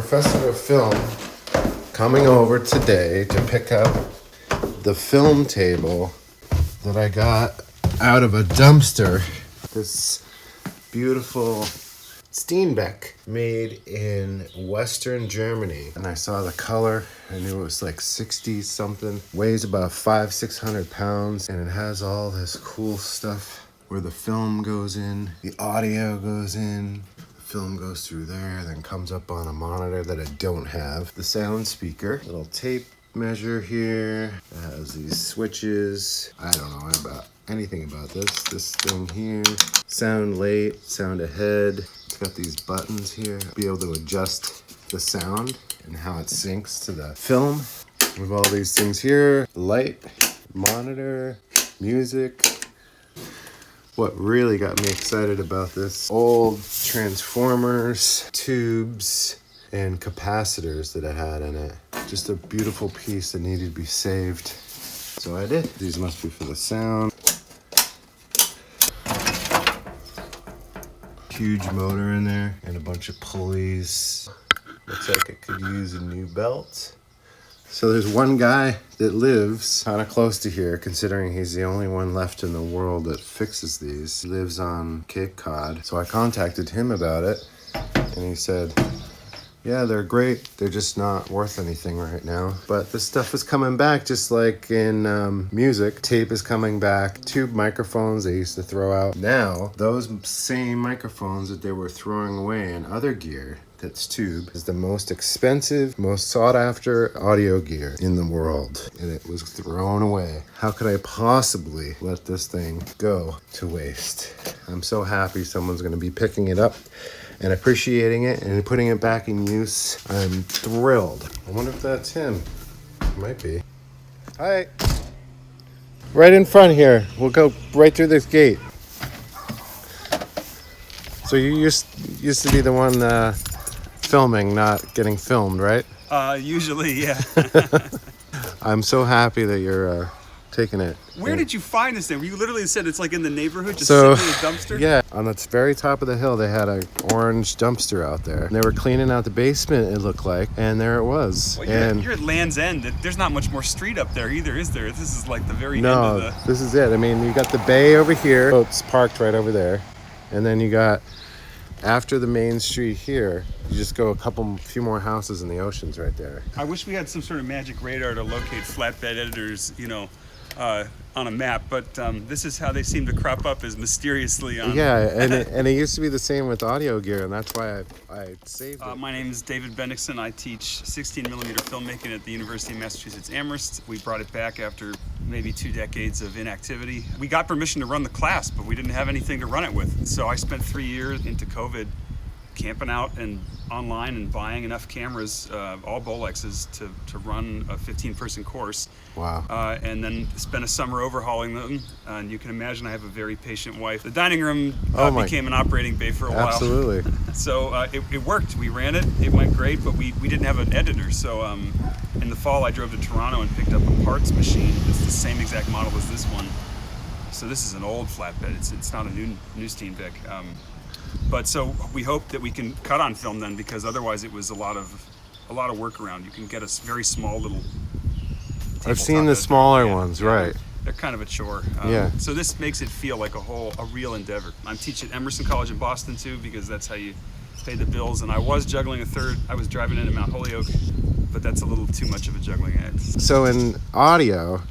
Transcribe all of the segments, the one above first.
professor of film coming over today to pick up the film table that I got out of a dumpster. This beautiful Steenbeck made in Western Germany. And I saw the color. I knew it was like 60 something. Weighs about 500-600 pounds. And it has all this cool stuff where the film goes in, the audio goes in, the film goes through there, then comes up on a monitor that I don't have. The sound speaker, little tape measure here. It has these switches. I don't know about anything about this. This thing here. Sound late, sound ahead. It's got these buttons here. Be able to adjust the sound and how it syncs to the film. We have all these things here. Light, monitor, music. What really got me excited about this, old transformers, tubes, and capacitors that it had in it. Just a beautiful piece that needed to be saved. So I did. These must be for the sound. Huge motor in there and a bunch of pulleys. Looks like it could use a new belt. So there's one guy that lives kind of close to here, considering he's the only one left in the world that fixes these. He lives on Cape Cod. So I contacted him about it, and he said, yeah, they're great. They're just not worth anything right now. But this stuff is coming back, just like in music. Tape is coming back. Tube microphones they used to throw out. Now, those same microphones that they were throwing away in other gear, that's tube, is the most expensive, most sought after audio gear in the world. And it was thrown away. How could I possibly let this thing go to waste? I'm so happy someone's gonna be picking it up and appreciating it and putting it back in use. I'm thrilled. I wonder if that's him. It might be. Hi. Right in front here. We'll go right through this gate. So you used to be the one filming, not getting filmed, right? Usually, yeah. I'm so happy that you're taking it. Where did you find this thing? You literally said it's like in the neighborhood, just So, sitting in a dumpster? Yeah, on the very top of the hill, they had an orange dumpster out there. And they were cleaning out the basement, it looked like, and there it was. Well, you're at Land's End. There's not much more street up there either, is there? This is like the very end No, of the... this is it. I mean, you got the bay over here. Boats parked right over there. And then you got, after the main street here, you just go a few more houses and the ocean's right there. I wish we had some sort of magic radar to locate flatbed editors, on a map, but this is how they seem to crop up, as mysteriously on... Yeah, and it used to be the same with audio gear, and that's why I saved it. My name is David Bendixson. I teach 16mm filmmaking at the University of Massachusetts Amherst. We brought it back after maybe 2 decades of inactivity. We got permission to run the class, but we didn't have anything to run it with. So I spent 3 years into COVID camping out and online and buying enough cameras, all Bolexes, to run a 15-person course. Wow. And then spent a summer overhauling them. And you can imagine I have a very patient wife. The dining room became an operating bay for a while. Absolutely. So it worked. We ran it. It went great, but we didn't have an editor. So in the fall, I drove to Toronto and picked up a parts machine. It's the same exact model as this one. So this is an old flatbed. It's not a new Steenbeck. But so we hope that we can cut on film then, because otherwise it was a lot of workaround. You can get a very small little... I've seen the smaller ones, right? They're kind of a chore. Yeah. So this makes it feel like a real endeavor. I'm teaching at Emerson College in Boston too, because that's how you pay the bills. And I was juggling a third. I was driving into Mount Holyoke, but that's a little too much of a juggling act. So in audio,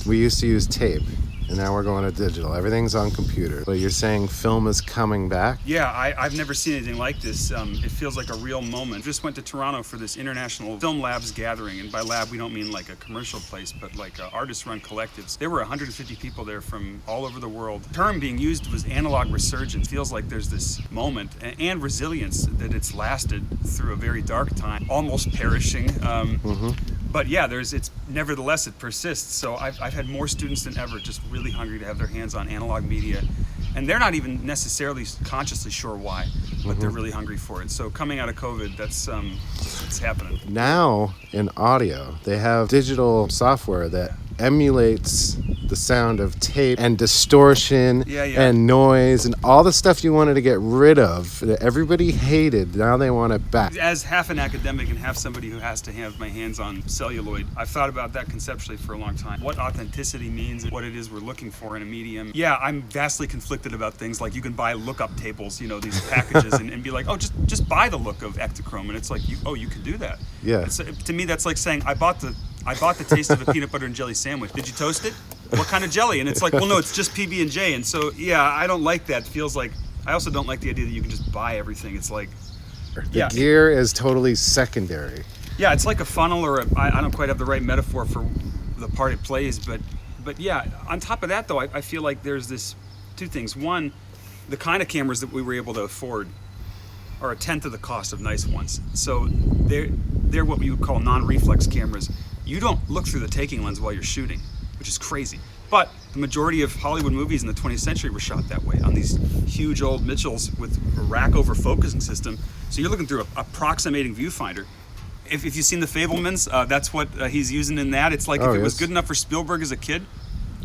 we used to use tape. And now we're going to digital. Everything's on computer. But you're saying film is coming back? Yeah, I've never seen anything like this. It feels like a real moment. Just went to Toronto for this International Film Labs gathering. And by lab, we don't mean like a commercial place, but like artist-run collectives. There were 150 people there from all over the world. The term being used was analog resurgence. It feels like there's this moment and resilience that it's lasted through a very dark time, almost perishing. But yeah, nevertheless, it persists. So I've had more students than ever just really hungry to have their hands on analog media. And they're not even necessarily consciously sure why, but they're really hungry for it. So coming out of COVID, that's it's happening. Now in audio, they have digital software that emulates the sound of tape and distortion Yeah. and noise and all the stuff you wanted to get rid of that everybody hated. Now they want it back. As half an academic and half somebody who has to have my hands on celluloid, I've thought about that conceptually for a long time. What authenticity means and what it is we're looking for in a medium. Yeah, I'm vastly conflicted about things like you can buy lookup tables, these packages, and be like, oh, just buy the look of Ektachrome, and it's like, you can do that. Yeah. To me, that's like saying, I bought the taste of a peanut butter and jelly sandwich. Did you toast it? What kind of jelly? And it's like, well, no, it's just PB&J. And so, yeah, I don't like that. It feels like, I also don't like the idea that you can just buy everything. It's like, the gear is totally secondary. Yeah, it's like a funnel, or I don't quite have the right metaphor for the part it plays, but yeah, on top of that, though, I feel like there's this two things. One, the kind of cameras that we were able to afford are a tenth of the cost of nice ones. So they're what we would call non-reflex cameras. You don't look through the taking lens while you're shooting, which is crazy. But the majority of Hollywood movies in the 20th century were shot that way, on these huge old Mitchells with a rack over focusing system. So you're looking through a approximating viewfinder. If you've seen The Fabelmans, that's what he's using in that. It's like, if it was good enough for Spielberg as a kid,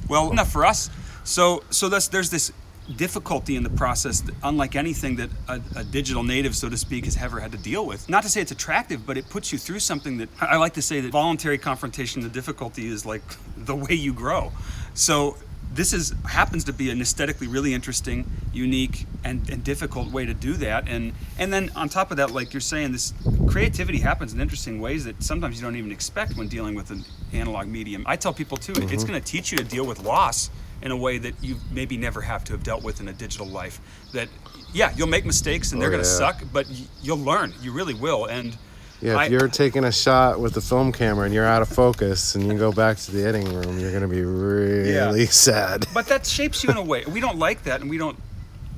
well, enough for us. So there's this difficulty in the process, that, unlike anything that a digital native, so to speak, has ever had to deal with. Not to say it's attractive, but it puts you through something that, I like to say that voluntary confrontation to difficulty is like the way you grow. So this happens to be an aesthetically really interesting, unique, and difficult way to do that. And then on top of that, like you're saying, this creativity happens in interesting ways that sometimes you don't even expect when dealing with an analog medium. I tell people too, it's going to teach you to deal with loss in a way that you maybe never have to have dealt with in a digital life. That, yeah, you'll make mistakes and they're going to suck, but you'll learn. You really will. And yeah, if you're taking a shot with the film camera and you're out of focus and you go back to the editing room, you're going to be really sad. But that shapes you in a way. We don't like that, and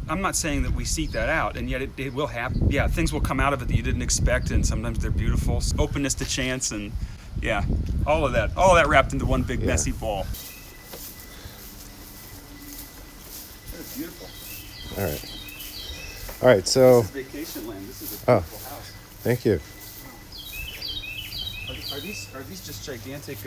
I'm not saying that we seek that out, and yet it will happen. Yeah, things will come out of it that you didn't expect, and sometimes they're beautiful. Openness to chance, and yeah, all of that wrapped into one big messy ball. That's beautiful. All right, so... This is vacation land. This is a beautiful house. Thank you. Are these just gigantic?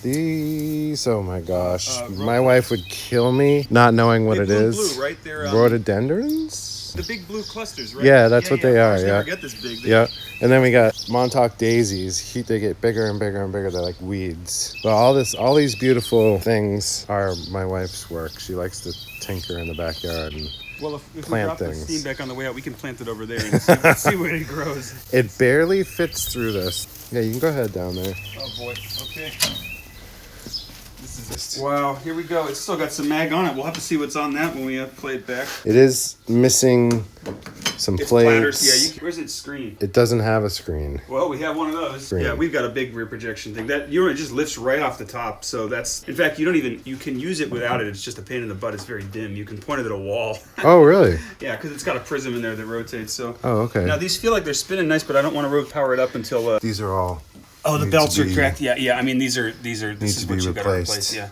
These, oh my gosh, my wife would kill me not knowing what it is. Blue, right? They're rhododendrons. The big blue clusters, right? Yeah, that's what they are. They yeah, never get this big. Yeah, and then we got Montauk daisies. They get bigger and bigger and bigger. They're like weeds. But all these beautiful things are my wife's work. She likes to tinker in the backyard and well, if plant we drop things. The Steenbeck on the way out, we can plant it over there and see where it grows. It barely fits through this. Yeah, you can go ahead down there. Oh boy. Okay. Wow, here we go. It's still got some mag on it. We'll have to see what's on that when we play it back. It is missing some plates. Yeah, where's its screen? It doesn't have a screen. Well, we have one of those. Screen. Yeah, we've got a big rear projection thing. That it just lifts right off the top. So that's, in fact, you can use it without it. It's just a pain in the butt. It's very dim. You can point it at a wall. Oh, really? Yeah, because it's got a prism in there that rotates. So. Oh, okay. Now these feel like they're spinning nice, but I don't want to power it up until. These are all. Oh, the belts are cracked. Yeah. I mean, this is what you got to replace. Yeah.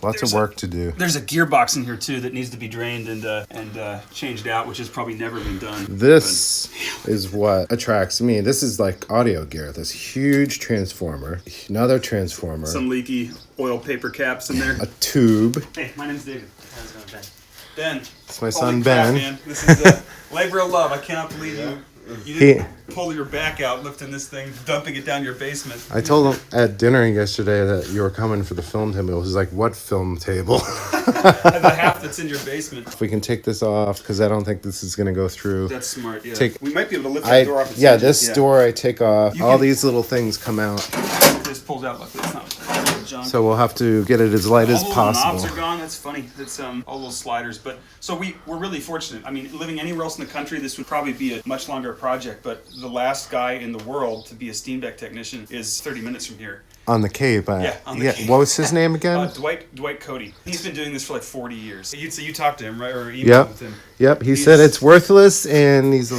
Lots of work to do. There's a gearbox in here too that needs to be drained and changed out, which has probably never been done. This is what attracts me. This is like audio gear. This huge transformer, another transformer, some leaky oil paper caps in there, a tube. Hey, my name's David. How's it going, Ben? Ben. It's my son Ben. Man. This is a labor of love. I cannot believe you didn't pull your back out lifting this thing, dumping it down your basement. I told him at dinner yesterday that you were coming for the film table. He's like, what film table? The half that's in your basement. If we can take this off, because I don't think this is going to go through. That's smart, yeah. We might be able to lift that door off. This door I take off. These little things come out. This pulls out like this. Junk. So we'll have to get it as light as possible. All the knobs are gone. That's funny. That's all little sliders. But so we're really fortunate. I mean, living anywhere else in the country, this would probably be a much longer project. But the last guy in the world to be a Steenbeck technician is 30 minutes from here. On the Cape. Cape. What was his name again? Dwight Cody. He's been doing this for like 40 years. You talked to him, right? Or emailed with him. Yep. He said it's worthless, and he's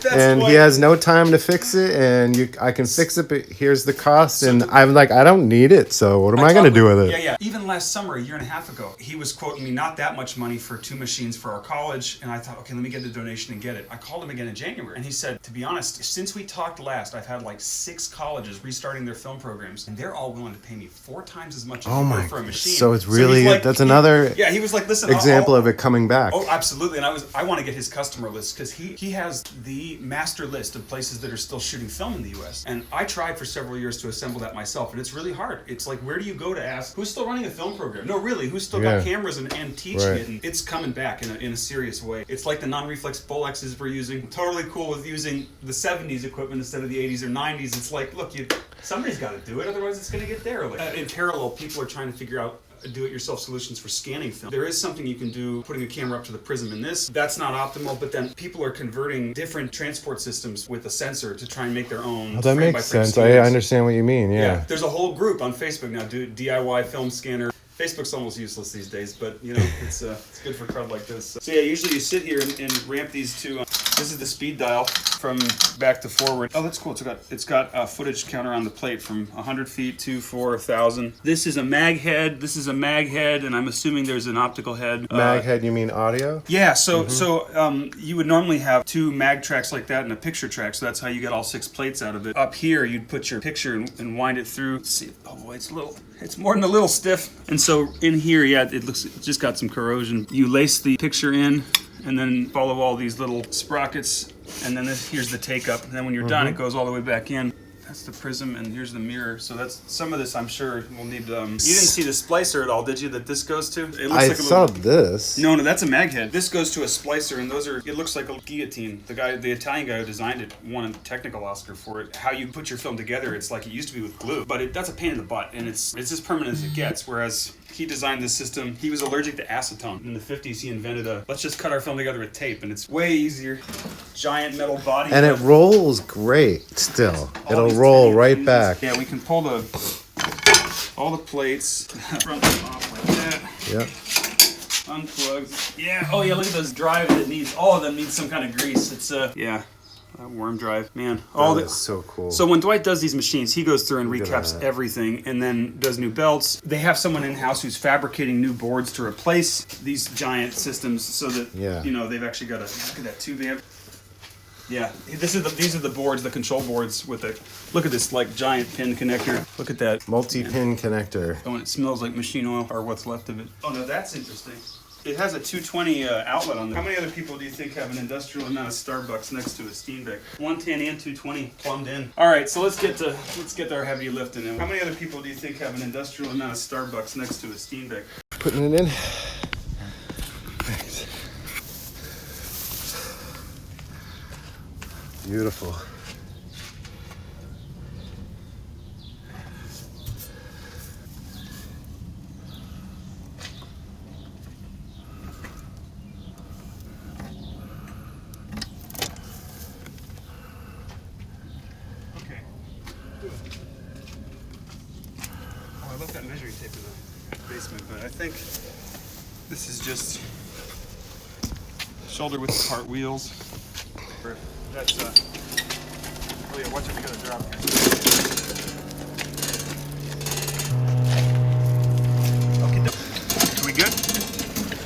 and he has no time to fix it, and I can fix it, but here's the cost, and I'm like, I don't need it, so what am I gonna do with it? Yeah. Even last summer, a year and a half ago, he was quoting me not that much money for 2 machines for our college, and I thought, okay, let me get the donation and get it. I called him again in January, and he said, to be honest, since we talked last, I've had like 6 colleges restarting their film programs, and they're all willing to pay me 4 times as much as for a machine. So it's really, like, that's another he was like, listen, example of it coming back. Oh, absolutely. And I want to get his customer list, because he has the master list of places that are still shooting film in the US. And I tried for several years to assemble that myself, and it's really hard. It's like, where do you go to ask who's still running a film program? No, really, who's still got cameras and teaching it? And it's coming back in a serious way. It's like the non-reflex Bolexes we're using. Totally cool with using the 70s equipment instead of the 80s or 90s. It's like, look, somebody's got to do it, otherwise it's going to get derelict. In parallel, people are trying to figure out do-it-yourself solutions for scanning film. There is something you can do, putting a camera up to the prism in this. That's not optimal, but then people are converting different transport systems with a sensor to try and make their own. That makes sense. I understand what you mean, yeah. There's a whole group on Facebook now, DIY film scanner. Facebook's almost useless these days, but it's good for crowd like this. So usually you sit here and ramp these two. This is the speed dial from back to forward. Oh, that's cool. It's got a footage counter on the plate from 100 feet to 4,000. This is a mag head. This is a mag head, and I'm assuming there's an optical head. Mag head, you mean audio? Yeah. So you would normally have 2 mag tracks like that and a picture track. So that's how you get all 6 plates out of it. Up here, you'd put your picture and wind it through. Let's see. Oh boy, it's a little. It's more than a little stiff. And so in here, it just got some corrosion. You lace the picture in, and then follow all these little sprockets, and then here's the take up. And then when you're done, it goes all the way back in. That's the prism, and here's the mirror. So that's some of this. I'm sure we'll need. You didn't see the splicer at all, did you? That this goes to? It looks I saw this. No, that's a mag head. This goes to a splicer, and those are. It looks like a guillotine. The Italian guy who designed it won a technical Oscar for it. How you put your film together, it's like it used to be with glue, but that's a pain in the butt, and it's as permanent as it gets. Whereas he designed this system. He was allergic to acetone. In the 50s, he invented let's just cut our film together with tape, and it's way easier. Giant metal body. And it rolls great still. It'll roll right back. Yeah, we can pull all the plates front and off like that. Yep. Unplugs. Yeah. Oh yeah, look at those drives. All of them need some kind of grease. It's worm drive, man. That's so cool. So when Dwight does these machines, he goes through and recaps everything, and then does new belts. They have someone in house who's fabricating new boards to replace these giant systems, so that they've actually got look at that tube amp. Yeah, these are the boards, the control boards with look at this like giant pin connector. Look at that multi-pin connector. Oh, and it smells like machine oil, or what's left of it. Oh no, that's interesting. It has a 220 outlet on there. How many other people do you think have an industrial amount of Starbucks next to a Steenbeck? 110 and 220 plumbed in. All right, so let's get our heavy lifting in. How many other people do you think have an industrial amount of Starbucks next to a Steenbeck? Putting it in. Beautiful. I left that measuring tape in the basement, but I think this is just shoulder width apart wheels. That's oh yeah, watch it, we got a drop here. Okay, are we good?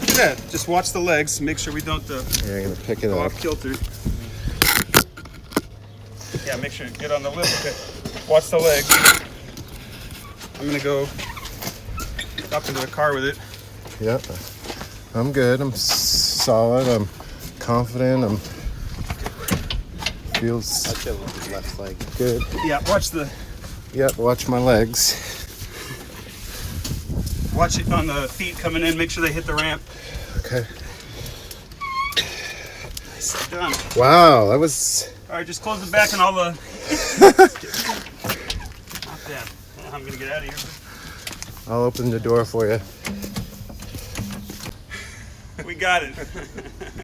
Look at that. Just watch the legs. Make sure we don't you're gonna pick it go up. off kilter. Yeah, make sure you get on the lip. Okay. Watch the legs. I'm gonna go up into the car with it. Yep. I'm good. I'm solid. I'm confident. Feels left leg. Good. Yeah, watch my legs. Watch it on the feet coming in. Make sure they hit the ramp. Okay. Nice. Done. Wow, that was... All right, just close the back and all the... Not bad. I'm going to get out of here. I'll open the door for you. We got it.